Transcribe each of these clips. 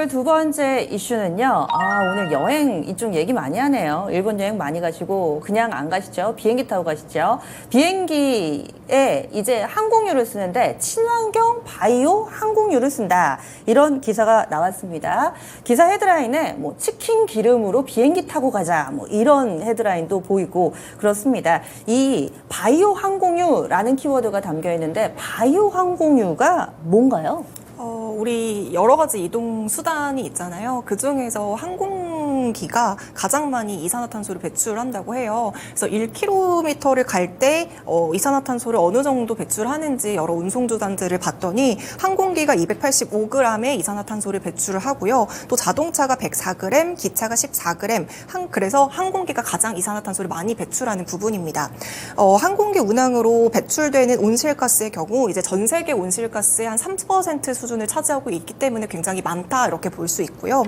알아볼 두 번째 이슈는요. 오늘 여행 이쪽 얘기 많이 하네요. 일본 여행 많이 가시고 그냥 안 가시죠? 비행기 타고 가시죠? 비행기에 이제 항공유를 쓰는데 친환경 바이오 항공유를 쓴다. 이런 기사가 나왔습니다. 기사 헤드라인에 뭐 치킨 기름으로 비행기 타고 가자. 뭐 이런 헤드라인도 보이고 그렇습니다. 이 바이오 항공유라는 키워드가 담겨 있는데 바이오 항공유가 뭔가요? 우리 여러 가지 이동 수단이 있잖아요. 그 중에서 항공기가 가장 많이 이산화탄소를 배출한다고 해요. 그래서 1km를 갈 때 이산화탄소를 어느 정도 배출하는지 여러 운송수단들을 봤더니 항공기가 285g의 이산화탄소를 배출을 하고요. 또 자동차가 104g, 기차가 14g. 그래서 항공기가 가장 이산화탄소를 많이 배출하는 부분입니다. 항공기 운항으로 배출되는 온실가스의 경우 이제 전 세계 온실가스의 한 30% 수준을 차지하고 있기 때문에 굉장히 많다 이렇게 볼 수 있고요.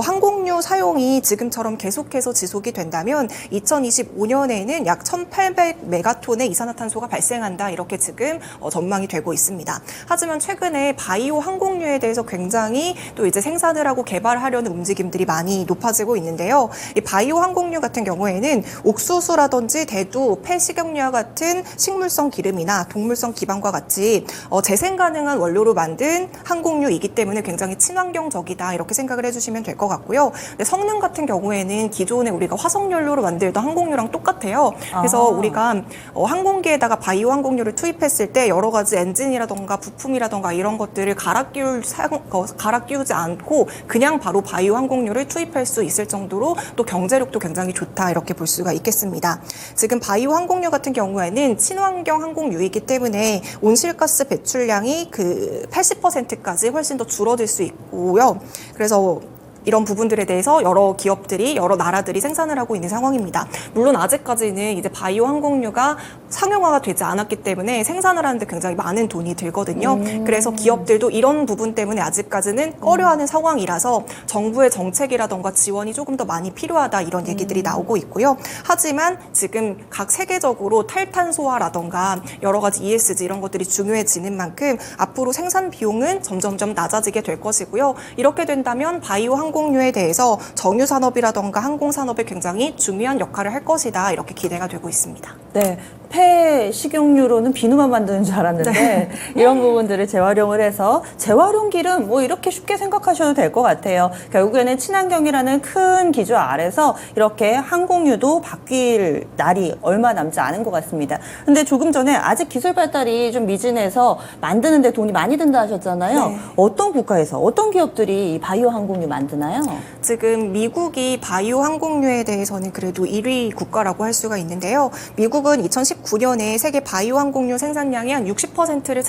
항공유 사용이 지금처럼 계속해서 지속이 된다면 2025년에는 약 1,800메가톤의 이산화탄소가 발생한다 이렇게 지금 전망이 되고 있습니다. 하지만 최근에 바이오 항공유에 대해서 굉장히 또 이제 생산을 하고 개발하려는 움직임들이 많이 높아지고 있는데요. 이 바이오 항공유 같은 경우에는 옥수수라든지 대두, 폐식용유와 같은 식물성 기름이나 동물성 기반과 같이 재생 가능한 원료로 만든 항공유이기 때문에 굉장히 친환경적이다 이렇게 생각을 해주시면 될 것 같고요. 근데 성능 같은 경우에는 기존에 우리가 화석연료로 만들던 항공유랑 똑같아요. 그래서 우리가 항공기에다가 바이오 항공유를 투입했을 때 여러 가지 엔진이라던가 부품이라던가 이런 것들을 갈아 끼우지 않고 그냥 바로 바이오 항공유를 투입할 수 있을 정도로 또 경제력도 굉장히 좋다 이렇게 볼 수가 있겠습니다. 지금 바이오 항공유 같은 경우에는 친환경 항공유이기 때문에 온실가스 배출량이 그 80%까지 훨씬 더 줄어들 수 있고요. 그래서 이런 부분들에 대해서 여러 기업들이, 여러 나라들이 생산을 하고 있는 상황입니다. 물론 아직까지는 이제 바이오 항공유가 상용화가 되지 않았기 때문에 생산을 하는데 굉장히 많은 돈이 들거든요. 그래서 기업들도 이런 부분 때문에 아직까지는 꺼려하는 상황이라서 정부의 정책이라던가 지원이 조금 더 많이 필요하다 이런 얘기들이 나오고 있고요. 하지만 지금 각 세계적으로 탈탄소화라던가 여러 가지 ESG 이런 것들이 중요해지는 만큼 앞으로 생산 비용은 점점점 낮아지게 될 것이고요. 이렇게 된다면 바이오 항공유에 대해서 정유 산업이라던가 항공 산업에 굉장히 중요한 역할을 할 것이다 이렇게 기대가 되고 있습니다. 네. 폐식용유로는 비누만 만드는 줄 알았는데 네. 이런 부분들을 재활용을 해서 재활용 기름 뭐 이렇게 쉽게 생각하셔도 될 것 같아요. 결국에는 친환경이라는 큰 기조 아래서 이렇게 항공유도 바뀔 날이 얼마 남지 않은 것 같습니다. 근데 조금 전에 아직 기술 발달이 좀 미진해서 만드는데 돈이 많이 든다 하셨잖아요. 네. 어떤 국가에서 어떤 기업들이 이 바이오 항공유 만드나요? 지금 미국이 바이오 항공유에 대해서는 그래도 1위 국가라고 할 수가 있는데요. 미국은 2019년에 세계 바이오 항공유 생산량의 한 60%를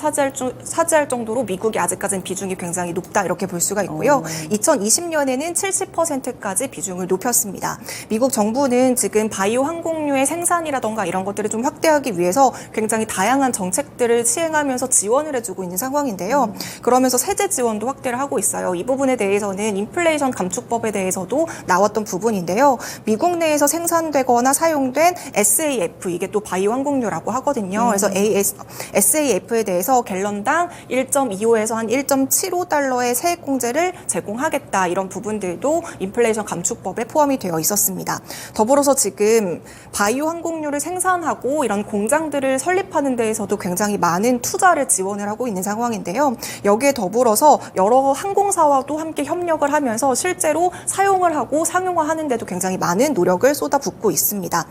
차지할 정도로 미국이 아직까지는 비중이 굉장히 높다 이렇게 볼 수가 있고요. 2020년에는 70%까지 비중을 높였습니다. 미국 정부는 지금 바이오 항공유의 생산이라던가 이런 것들을 좀 확대하기 위해서 굉장히 다양한 정책들을 시행하면서 지원을 해주고 있는 상황인데요. 그러면서 세제 지원도 확대를 하고 있어요. 이 부분에 대해서는 인플레이션 감축법에 대해서도 나왔던 부분인데요. 미국 내에서 생산되거나 사용된 SAF, 이게 또 바이오 항공유라고 하거든요. 그래서 SAF에 대해서 갤런당 1.25에서 한 1.75달러의 세액 공제를 제공하겠다. 이런 부분들도 인플레이션 감축법에 포함이 되어 있었습니다. 더불어서 지금 바이오 항공유를 생산하고 이런 공장들을 설립하는 데에서도 굉장히 많은 투자를 지원을 하고 있는 상황인데요. 여기에 더불어서 여러 항공사와도 함께 협력을 하면서 실제로 사용을 하고 상용화하는 데도 굉장히 많은 노력을 쏟아붓고 있습니다.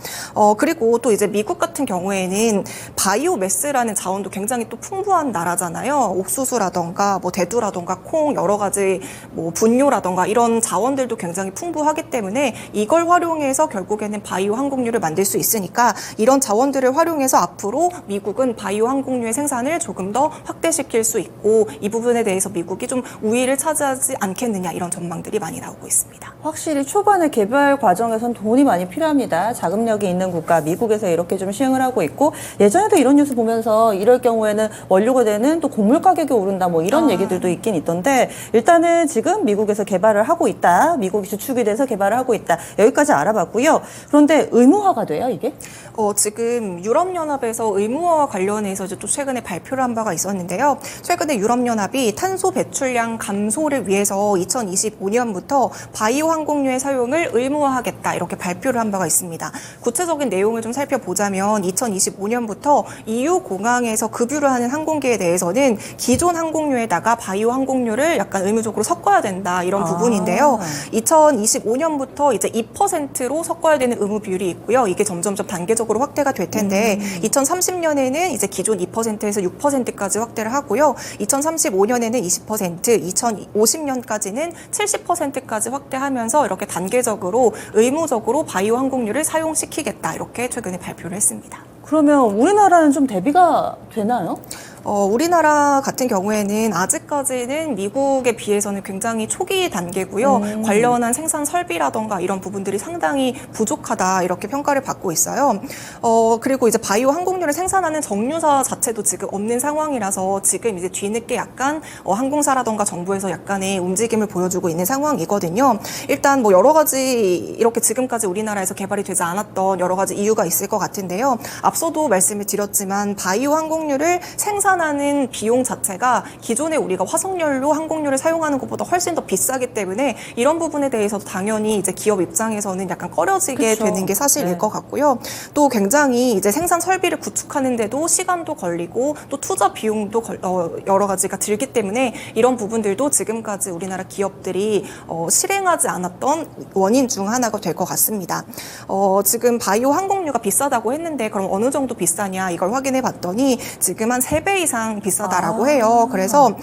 그리고 또 이제 미국 같은 경우에는 바이오매스라는 자원도 굉장히 또 풍부한 나라잖아요. 옥수수라던가 뭐 대두라던가 콩 여러 가지 뭐 분뇨라던가 이런 자원들도 굉장히 풍부하기 때문에 이걸 활용해서 결국에는 바이오 항공유를 만들 수 있으니까 이런 자원들을 활용해서 앞으로 미국은 바이오 항공유의 생산을 조금 더 확대시킬 수 있고 이 부분에 대해서 미국이 좀 우위를 차지하지 않겠느냐 이런 전망들이 많이 나오고 있습니다. 확실히 초반에 개발 과정에선 돈이 많이 필요합니다. 자금력이 있는 국가 미국에서 이렇게 좀 시행을 하고 있고 예전에도 이런 뉴스 보면서 이럴 경우에는 원료가 되는 또 곡물 가격이 오른다 뭐 이런 얘기들도 있긴 있던데 일단은 지금 미국에서 개발을 하고 있다. 미국이 주축이 돼서 개발을 하고 있다. 여기까지 알아봤고요. 그런데 의무화가 돼요, 이게? 지금 유럽연합에서 의무화와 관련해서 이제 또 최근에 발표를 한 바가 있었는데요. 최근에 유럽연합이 탄소 배출량 감소를 위해서 2025년부터 바이오 항공유의 사용을 의무화하겠다 이렇게 발표를 한 바가 있습니다. 구체적인 내용을 좀 살펴보자면 2025년부터 EU 공항에서 급유를 하는 항공기에 대해서는 기존 항공유에다가 바이오 항공유를 약간 의무적으로 섞어야 된다 이런 부분인데요. 2025년부터 이제 2%로 섞어야 되는 의무 비율이 있고요. 이게 점점점 단계적으로 확대가 될 텐데 2030년에는 이제 기존 2%에서 6%까지 확대를 하고요. 2035년에는 20%, 2050년까지는 70%까지 확대하면서 이렇게 단계적으로 의무적으로 바이오 항공유를 사용시키겠다 이렇게 최근에 발표를 했습니다. 그러면 우리나라는 좀 대비가 되나요? 우리나라 같은 경우에는 아직까지는 미국에 비해서는 굉장히 초기 단계고요. 관련한 생산 설비라던가 이런 부분들이 상당히 부족하다 이렇게 평가를 받고 있어요. 그리고 이제 바이오 항공유를 생산하는 정유사 자체도 지금 없는 상황이라서 지금 이제 뒤늦게 약간 항공사라던가 정부에서 약간의 움직임을 보여주고 있는 상황이거든요. 일단 뭐 여러 가지 이렇게 지금까지 우리나라에서 개발이 되지 않았던 여러 가지 이유가 있을 것 같은데요. 앞서도 말씀을 드렸지만 바이오 항공유를 생산하는 비용 자체가 기존에 우리가 화석연료 항공유를 사용하는 것보다 훨씬 더 비싸기 때문에 이런 부분에 대해서도 당연히 이제 기업 입장에서는 약간 꺼려지게 그쵸. 되는 게 사실일 것 같고요. 또 굉장히 이제 생산 설비를 구축하는데도 시간도 걸리고 또 투자 비용도 여러 가지가 들기 때문에 이런 부분들도 지금까지 우리나라 기업들이 실행하지 않았던 원인 중 하나가 될 것 같습니다. 지금 바이오 항공유가 비싸다고 했는데 그럼 어느 정도 비싸냐 이걸 확인해 봤더니 지금 한 3배 이상 비싸다라고 해요. 그래서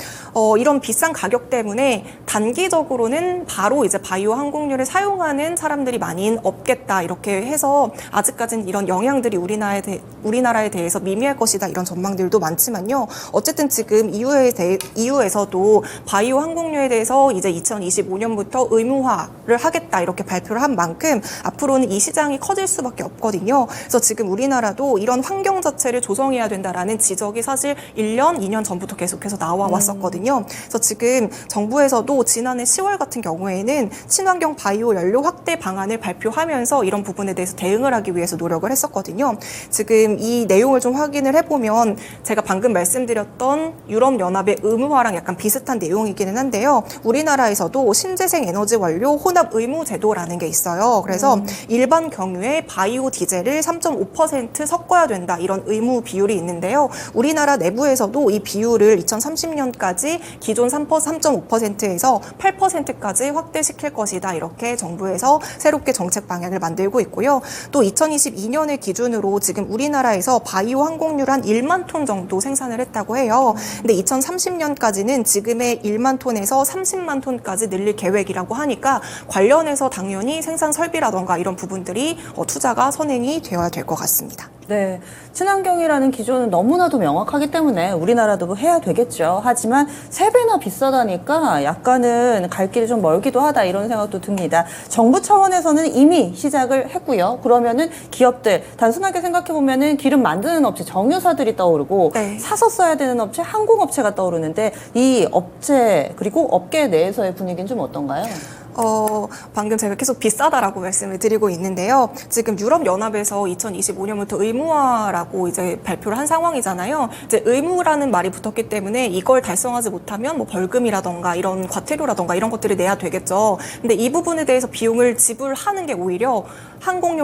이런 비싼 가격 때문에 단기적으로는 바로 이제 바이오 항공유를 사용하는 사람들이 많이 없겠다 이렇게 해서 아직까지는 이런 영향들이 우리나라에 대해서 미미할 것이다 이런 전망들도 많지만요. 어쨌든 지금 EU에서도 바이오 항공유에 대해서 이제 2025년부터 의무화를 하겠다 이렇게 발표를 한 만큼 앞으로는 이 시장이 커질 수밖에 없거든요. 그래서 지금 우리나라도 이런 환경 자체를 조성해야 된다라는 지적이 사실 1년, 2년 전부터 계속해서 나와 왔었거든요. 그래서 지금 정부에서도 지난해 10월 같은 경우에는 친환경 바이오 연료 확대 방안을 발표하면서 이런 부분에 대해서 대응을 하기 위해서 노력을 했었거든요. 지금 이 내용을 좀 확인을 해보면 제가 방금 말씀드렸던 유럽연합의 의무화랑 약간 비슷한 내용이기는 한데요. 우리나라에서도 신재생 에너지 원료 혼합 의무 제도라는 게 있어요. 그래서 일반 경유에 바이오 디젤을 3.5% 섞어야 된다 이런 의무 비율이 있는데요. 우리나라 내부에서도 이 비율을 2030년까지 기존 3.5%에서 8%까지 확대시킬 것이다. 이렇게 정부에서 새롭게 정책 방향을 만들고 있고요. 또 2022년을 기준으로 지금 우리나라에서 바이오 항공유를 한 1만 톤 정도 생산을 했다고 해요. 근데 2030년까지는 지금의 1만 톤에서 30만 톤까지 늘릴 계획이라고 하니까 관련해서 당연히 생산 설비라던가 이런 부분들이 투자가 선행이 되어야 될 것 같습니다. 네, 친환경이라는 기조는 너무나도 명확하기 때문에 우리나라도 뭐 해야 되겠죠. 하지만 3배나 비싸다니까 약간은 갈 길이 좀 멀기도 하다 이런 생각도 듭니다. 정부 차원에서는 이미 시작을 했고요. 그러면은 기업들 단순하게 생각해 보면은 기름 만드는 업체 정유사들이 떠오르고 네. 사서 써야 되는 업체 항공업체가 떠오르는데 이 업체 그리고 업계 내에서의 분위기는 좀 어떤가요? 방금 제가 계속 비싸다라고 말씀을 드리고 있는데요. 지금 유럽연합에서 2025년부터 의무화라고 이제 발표를 한 상황이잖아요. 이제 의무라는 말이 붙었기 때문에 이걸 달성하지 못하면 뭐 벌금이라던가 이런 과태료라던가 이런 것들을 내야 되겠죠. 근데 이 부분에 대해서 비용을 지불하는 게 오히려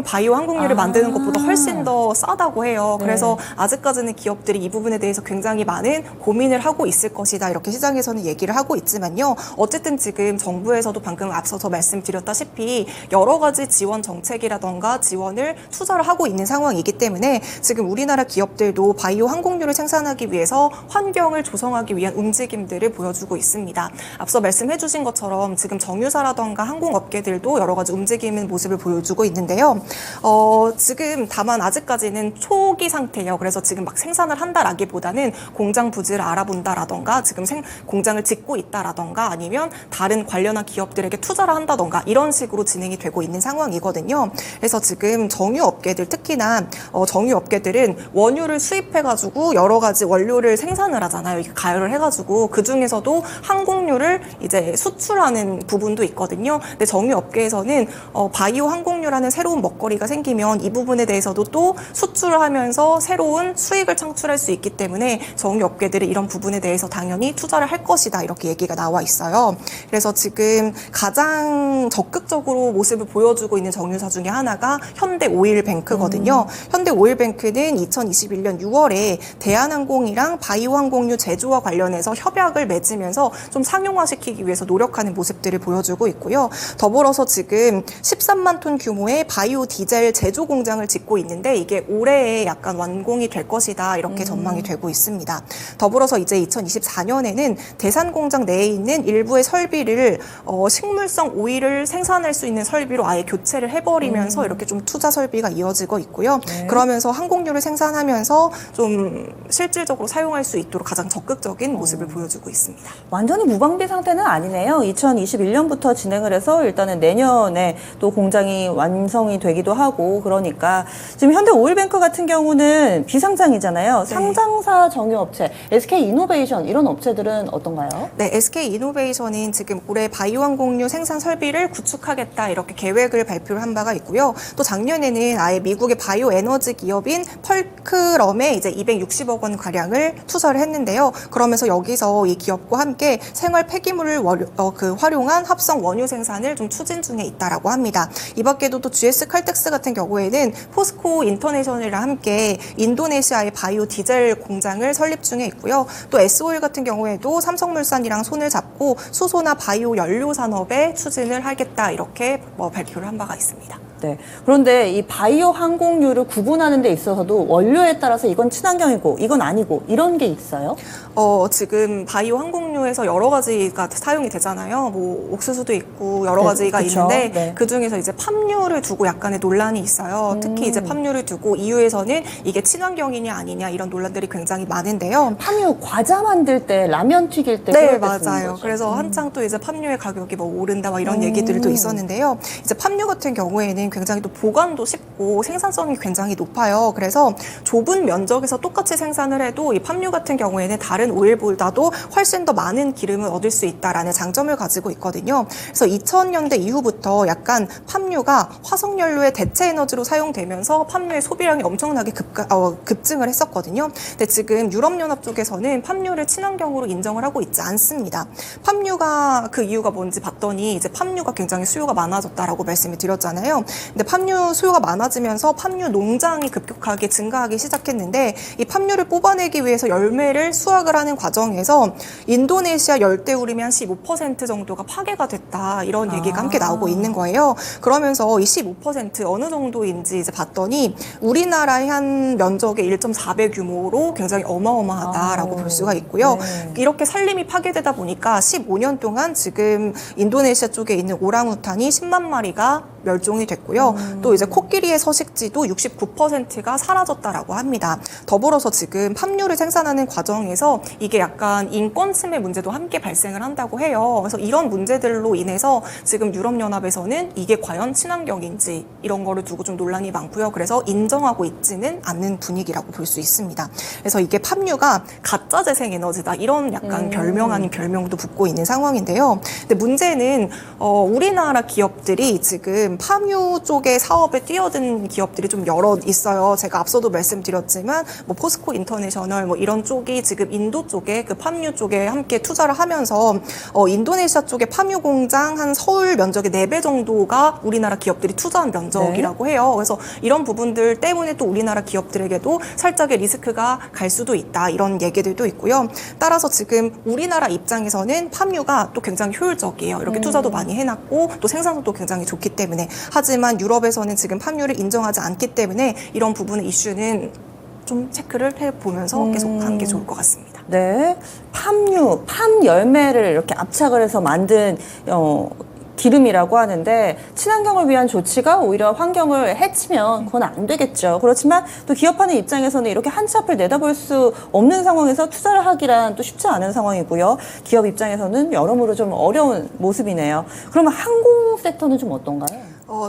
바이오 항공유를 만드는 것보다 훨씬 더 싸다고 해요. 네. 그래서 아직까지는 기업들이 이 부분에 대해서 굉장히 많은 고민을 하고 있을 것이다. 이렇게 시장에서는 얘기를 하고 있지만요. 어쨌든 지금 정부에서도 방금 앞서서 말씀드렸다시피 여러 가지 지원 정책이라던가 지원을 투자를 하고 있는 상황이기 때문에 지금 우리나라 기업들도 바이오 항공유를 생산하기 위해서 환경을 조성하기 위한 움직임들을 보여주고 있습니다. 앞서 말씀해 주신 것처럼 지금 정유사라던가 항공업계들도 여러 가지 움직이는 모습을 보여주고 있는데요. 지금 다만 아직까지는 초기 상태예요. 그래서 지금 막 생산을 한다라기보다는 공장 부지를 알아본다라던가 지금 공장을 짓고 있다라던가 아니면 다른 관련한 기업들에게 투자를 한다던가 이런 식으로 진행이 되고 있는 상황이거든요. 그래서 지금 정유업계들 특히나 정유업계들은 원유를 수입해가지고 여러 가지 원료를 생산을 하잖아요. 이렇게 가열을 해가지고 그 중에서도 항공유를 이제 수출하는 부분도 있거든요. 근데 정유업계에서는 바이오 항공유라는 새로운 먹거리가 생기면 이 부분에 대해서도 또 수출을 하면서 새로운 수익을 창출할 수 있기 때문에 정유업계들이 이런 부분에 대해서 당연히 투자를 할 것이다 이렇게 얘기가 나와 있어요. 그래서 지금 가장 적극적으로 모습을 보여주고 있는 정유사 중에 하나가 현대오일뱅크거든요. 현대오일뱅크는 2021년 6월에 대한항공이랑 바이오항공유 제조와 관련해서 협약을 맺으면서 좀 상용화시키기 위해서 노력하는 모습들을 보여주고 있고요. 더불어서 지금 13만 톤 규모의 바이오 디젤 제조 공장을 짓고 있는데 이게 올해에 약간 완공이 될 것이다 이렇게 전망이 되고 있습니다. 더불어서 이제 2024년에는 대산 공장 내에 있는 일부의 설비를 식물성 오일을 생산할 수 있는 설비로 아예 교체를 해버리면서 이렇게 좀 투자 설비가 이어지고 있고요. 네. 그러면서 항공유를 생산하면서 좀 실질적으로 사용할 수 있도록 가장 적극적인 모습을 보여주고 있습니다. 완전히 무방비 상태는 아니네요. 2021년부터 진행을 해서 일단은 내년에 또 공장이 완성이 되기도 하고 그러니까 지금 현대오일뱅크 같은 경우는 비상장이잖아요. 네. 상장사 정유업체, SK이노베이션 이런 업체들은 어떤가요? 네, SK이노베이션은 지금 올해 바이오항공유 생산 설비를 구축하겠다 이렇게 계획을 발표를 한 바가 있고요. 또 작년에는 아예 미국의 바이오 에너지 기업인 펄크럼에 이제 260억 원 가량을 투자를 했는데요. 그러면서 여기서 이 기업과 함께 생활 폐기물을 활용한 합성 원유 생산을 좀 추진 중에 있다라고 합니다. 이 밖에도 또 GS 칼텍스 같은 경우에는 포스코 인터내셔널이랑 함께 인도네시아의 바이오 디젤 공장을 설립 중에 있고요. 또 S오일 같은 경우에도 삼성물산이랑 손을 잡고 수소나 바이오 연료 산업에 추진을 하겠다 이렇게 발표를 한 바가 있습니다. 네. 그런데 이 바이오 항공유를 구분하는 데 있어서도 원료에 따라서 이건 친환경이고 이건 아니고 이런 게 있어요? 지금 바이오 항공유에서 여러 가지가 사용이 되잖아요. 뭐 옥수수도 있고 여러 네, 가지가 그쵸. 있는데 네. 그 중에서 이제 팜유를 두고 약간의 논란이 있어요. 특히 이제 팜유를 두고 EU에서는 이게 친환경이냐 아니냐 이런 논란들이 굉장히 많은데요. 팜유 과자 만들 때 라면 튀길 때 네, 그럴 때 쓰는 맞아요. 거죠. 그래서 한창 또 이제 팜유의 가격이 뭐 오른다 막 이런 얘기들도 있었는데요. 이제 팜유 같은 경우에는 굉장히 또 보관도 쉽고 생산성이 굉장히 높아요. 그래서 좁은 면적에서 똑같이 생산을 해도 이 팜유 같은 경우에는 다른 오일보다도 훨씬 더 많은 기름을 얻을 수 있다라는 장점을 가지고 있거든요. 그래서 2000년대 이후부터 약간 팜유가 화석연료의 대체 에너지로 사용되면서 팜유의 소비량이 엄청나게 급증을 했었거든요. 근데 지금 유럽연합 쪽에서는 팜유를 친환경으로 인정을 하고 있지 않습니다. 팜유가 그 이유가 뭔지 봤더니 이제 팜유가 굉장히 수요가 많아졌다라고 말씀을 드렸잖아요. 근데 팜유 수요가 많아지면서 팜유 농장이 급격하게 증가하기 시작했는데 이 팜유를 뽑아내기 위해서 열매를 수확을 하는 과정에서 인도네시아 열대우림이 한 15% 정도가 파괴가 됐다 이런 얘기가 함께 나오고 있는 거예요. 그러면서 이 15% 어느 정도인지 이제 봤더니 우리나라의 한 면적의 1.4배 규모로 굉장히 어마어마하다라고 볼 수가 있고요. 네. 이렇게 산림이 파괴되다 보니까 15년 동안 지금 인도네시아 쪽에 있는 오랑우탄이 10만 마리가 멸종이 됐고요. 또 이제 코끼리의 서식지도 69%가 사라졌다라고 합니다. 더불어서 지금 팜유를 생산하는 과정에서 이게 약간 인권 침해 문제도 함께 발생을 한다고 해요. 그래서 이런 문제들로 인해서 지금 유럽연합에서는 이게 과연 친환경인지 이런 거를 두고 좀 논란이 많고요. 그래서 인정하고 있지는 않는 분위기라고 볼 수 있습니다. 그래서 이게 팜유가 가짜 재생 에너지다 이런 약간 별명 아닌 별명도 붙고 있는 상황인데요. 근데 문제는 우리나라 기업들이 지금 팜유 쪽의 사업에 뛰어든 기업들이 좀 여러 있어요. 제가 앞서도 말씀드렸지만 뭐 포스코 인터내셔널 뭐 이런 쪽이 지금 인도 쪽에 그 팜유 쪽에 함께 투자를 하면서 인도네시아 쪽에 팜유 공장 한 서울 면적의 4배 정도가 우리나라 기업들이 투자한 면적이라고 해요. 그래서 이런 부분들 때문에 또 우리나라 기업들에게도 살짝의 리스크가 갈 수도 있다 이런 얘기들도 있고요. 따라서 지금 우리나라 입장에서는 팜유가 또 굉장히 효율적이에요. 이렇게 투자도 많이 해놨고 또 생산성도 굉장히 좋기 때문에. 하지만 유럽에서는 지금 팜유를 인정하지 않기 때문에 이런 부분의 이슈는 좀 체크를 해보면서 계속 하는 게 좋을 것 같습니다. 네, 팜유, 팜 열매를 이렇게 압착을 해서 만든 기름이라고 하는데 친환경을 위한 조치가 오히려 환경을 해치면 그건 안 되겠죠. 그렇지만 또 기업하는 입장에서는 이렇게 한 치 앞을 내다볼 수 없는 상황에서 투자를 하기란 또 쉽지 않은 상황이고요. 기업 입장에서는 여러모로 좀 어려운 모습이네요. 그러면 항공 섹터는 좀 어떤가요?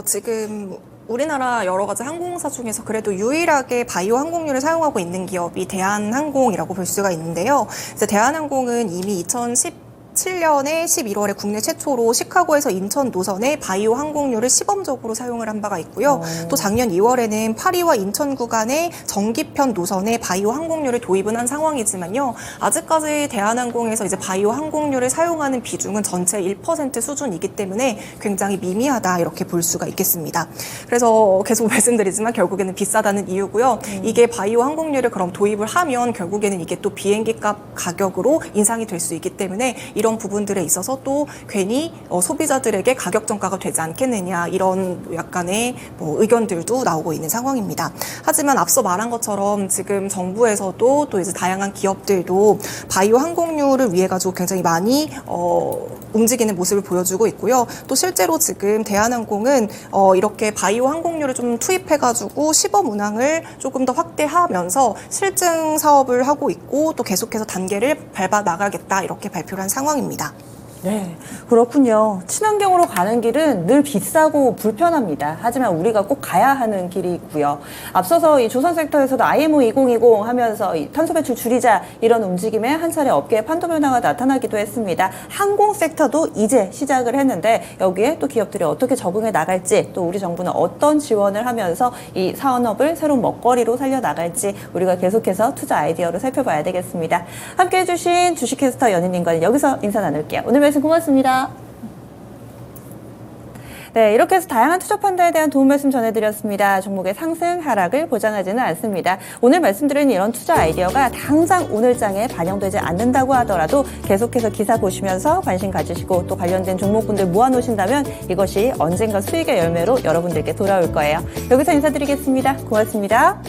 지금 우리나라 여러 가지 항공사 중에서 그래도 유일하게 바이오 항공유를 사용하고 있는 기업이 대한항공이라고 볼 수가 있는데요. 이제 대한항공은 이미 2017년에 11월에 국내 최초로 시카고에서 인천 노선에 바이오 항공유를 시범적으로 사용을 한 바가 있고요. 또 작년 2월에는 파리와 인천 구간의 정기편 노선에 바이오 항공유를 도입은 한 상황이지만요. 아직까지 대한항공에서 이제 바이오 항공유를 사용하는 비중은 전체 1% 수준이기 때문에 굉장히 미미하다 이렇게 볼 수가 있겠습니다. 그래서 계속 말씀드리지만 결국에는 비싸다는 이유고요. 이게 바이오 항공유를 그럼 도입을 하면 결국에는 이게 또 비행기 값 가격으로 인상이 될 수 있기 때문에 이런 부분들에 있어서 또 괜히 소비자들에게 가격 전가가 되지 않겠느냐 이런 약간의 의견들도 나오고 있는 상황입니다. 하지만 앞서 말한 것처럼 지금 정부에서도 또 이제 다양한 기업들도 바이오 항공유를 위해 가지고 굉장히 많이 움직이는 모습을 보여주고 있고요. 또 실제로 지금 대한항공은 이렇게 바이오 항공유를 좀 투입해가지고 시범 운항을 조금 더 확대하면서 실증 사업을 하고 있고 또 계속해서 단계를 밟아 나가겠다 이렇게 발표를 한 상황입니다. 네, 그렇군요. 친환경으로 가는 길은 늘 비싸고 불편합니다. 하지만 우리가 꼭 가야 하는 길이 있고요. 앞서서 이 조선 섹터에서도 IMO 2020 하면서 이 탄소 배출 줄이자 이런 움직임에 한 차례 업계의 판도 변화가 나타나기도 했습니다. 항공 섹터도 이제 시작을 했는데 여기에 또 기업들이 어떻게 적응해 나갈지 또 우리 정부는 어떤 지원을 하면서 이 산업을 새로운 먹거리로 살려나갈지 우리가 계속해서 투자 아이디어로 살펴봐야 되겠습니다. 함께해 주신 주식캐스터 연희님과는 여기서 인사 나눌게요. 오늘 말씀 고맙습니다. 네, 이렇게 해서 다양한 투자 판단에 대한 도움 말씀 전해드렸습니다. 종목의 상승, 하락을 보장하지는 않습니다. 오늘 말씀드린 이런 투자 아이디어가 당장 오늘장에 반영되지 않는다고 하더라도 계속해서 기사 보시면서 관심 가지시고 또 관련된 종목분들 모아놓으신다면 이것이 언젠가 수익의 열매로 여러분들께 돌아올 거예요. 여기서 인사드리겠습니다. 고맙습니다.